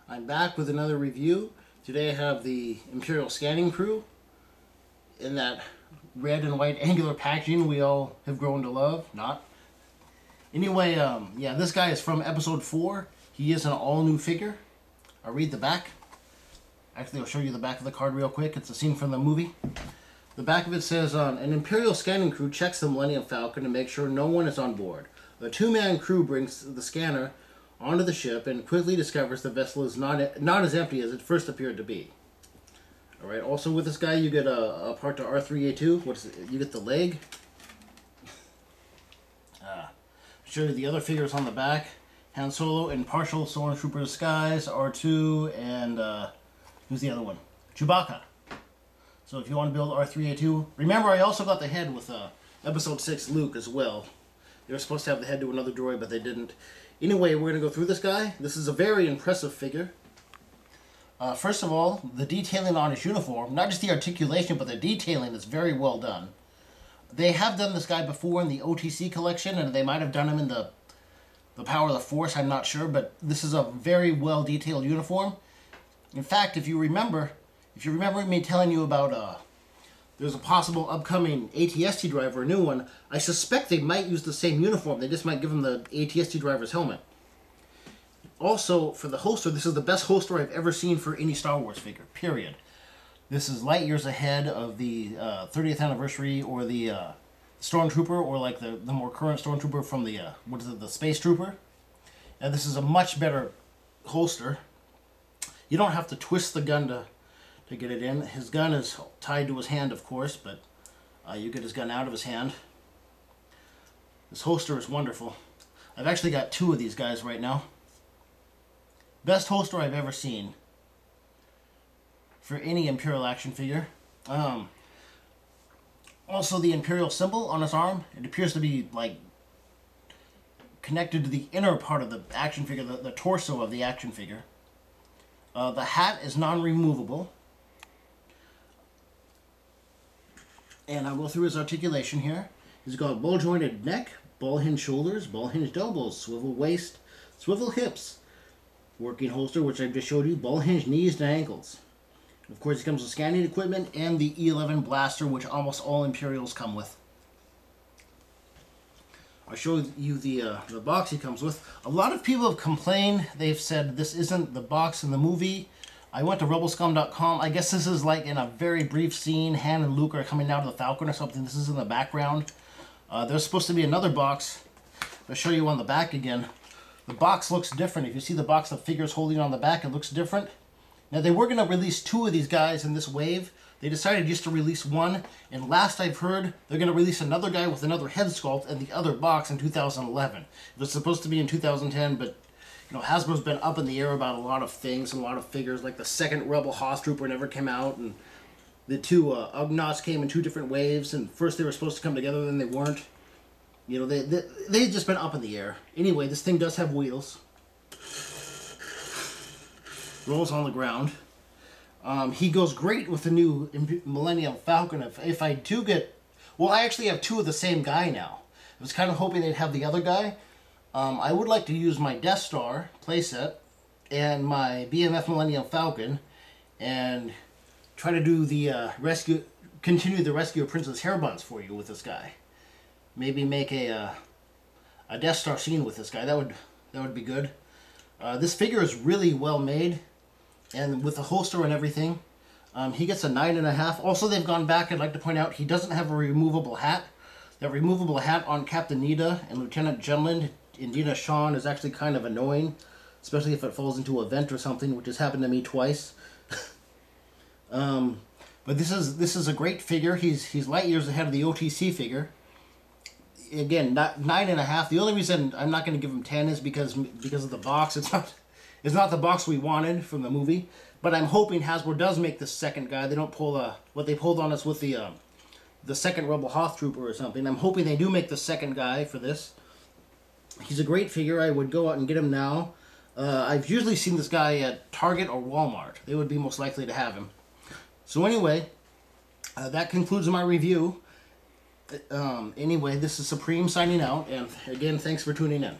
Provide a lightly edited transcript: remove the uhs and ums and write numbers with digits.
I'm back with another review. Today I have the Imperial Scanning crew in that red and white angular packaging we all have grown to love. Not. Anyway, yeah, this guy is from episode 4. He is an all-new figure. I'll read the back. Actually, I'll show you the back of the card real quick. It's a scene from the movie. The back of it says, an Imperial Scanning crew checks the Millennium Falcon to make sure no one is on board. The two-man crew brings the scanner onto the ship and quickly discovers the vessel is not as empty as it first appeared to be. Alright, also with this guy you get a part to R3A2. What is it? You get the leg. Show you the other figures on the back. Han Solo in partial Stormtrooper disguise, R2, and who's the other one? Chewbacca. So if you want to build R3A2, remember I also got the head with Episode 6 Luke as well. They were supposed to have the head to another droid, but they didn't. Anyway, we're going to go through this guy. This is a very impressive figure. First of all, the detailing on his uniform, not just the articulation, but the detailing is very well done. They have done this guy before in the OTC collection, and they might have done him in the Power of the Force, I'm not sure, but this is a very well detailed uniform. In fact, if you remember me telling you about there's a possible upcoming ATST driver, a new one, I suspect they might use the same uniform. They just might give him the ATST driver's helmet. Also, for the holster, this is the best holster I've ever seen for any Star Wars figure, period. This is light years ahead of the 30th anniversary or the Stormtrooper, or like the more current Stormtrooper from the, the Space Trooper. And this is a much better holster. You don't have to twist the gun to get it in. His gun is tied to his hand, of course, but you get his gun out of his hand. This holster is wonderful. I've actually got 2 of these guys right now. Best holster I've ever seen for any Imperial action figure. Also, the Imperial symbol on his arm, it appears to be like connected to the inner part of the action figure, the torso of the action figure. The hat is non-removable. And I'll go through his articulation here. He's got ball-jointed neck, ball-hinged shoulders, ball-hinged elbows, swivel waist, swivel hips, working holster, which I just showed you, ball-hinged knees and ankles. Of course, he comes with scanning equipment and the E11 blaster, which almost all Imperials come with. I'll show you the box he comes with. A lot of people have complained. They've said this isn't the box in the movie. I went to rebelscum.com. I guess this is like in a very brief scene. Han and Luke are coming out of the Falcon or something. This is in the background. There's supposed to be another box. I'll show you on the back again. The box looks different. If you see the box the figure's holding on the back, it looks different. Now, they were going to release 2 of these guys in this wave. They decided just to release 1. And last I've heard, they're going to release another guy with another head sculpt and the other box in 2011. It was supposed to be in 2010, but you know, Hasbro's been up in the air about a lot of things, a lot of figures, like the second Rebel Hoth Trooper never came out, and the 2 Ugnaughts came in 2 different waves, and first they were supposed to come together, then they weren't. You know, they've just been up in the air. Anyway, this thing does have wheels. Rolls on the ground. He goes great with the new Millennium Falcon. If I do get... Well, I actually have 2 of the same guy now. I was kind of hoping they'd have the other guy. I would like to use my Death Star playset and my BMF Millennium Falcon and try to do the continue the rescue of Princess Hairbuns for you with this guy. Maybe make a Death Star scene with this guy. That would be good. This figure is really well made, and with the holster and everything. He gets a 9.5. Also, they've gone back. I'd like to point out he doesn't have a removable hat. That removable hat on Captain Nita and Lieutenant Jenland in Dina Shawn is actually kind of annoying, especially if it falls into a vent or something, which has happened to me twice. But this is a great figure. He's light years ahead of the OTC figure. Again, not 9.5. The only reason I'm not going to give him 10 is because of the box. It's not the box we wanted from the movie. But I'm hoping Hasbro does make this second guy. They don't pull what they pulled on us with the second Rebel Hoth Trooper or something. I'm hoping they do make the second guy for this. He's a great figure. I would go out and get him now. I've usually seen this guy at Target or Walmart. They would be most likely to have him. So anyway, that concludes my review. Anyway, this is Supreme signing out, and again, thanks for tuning in.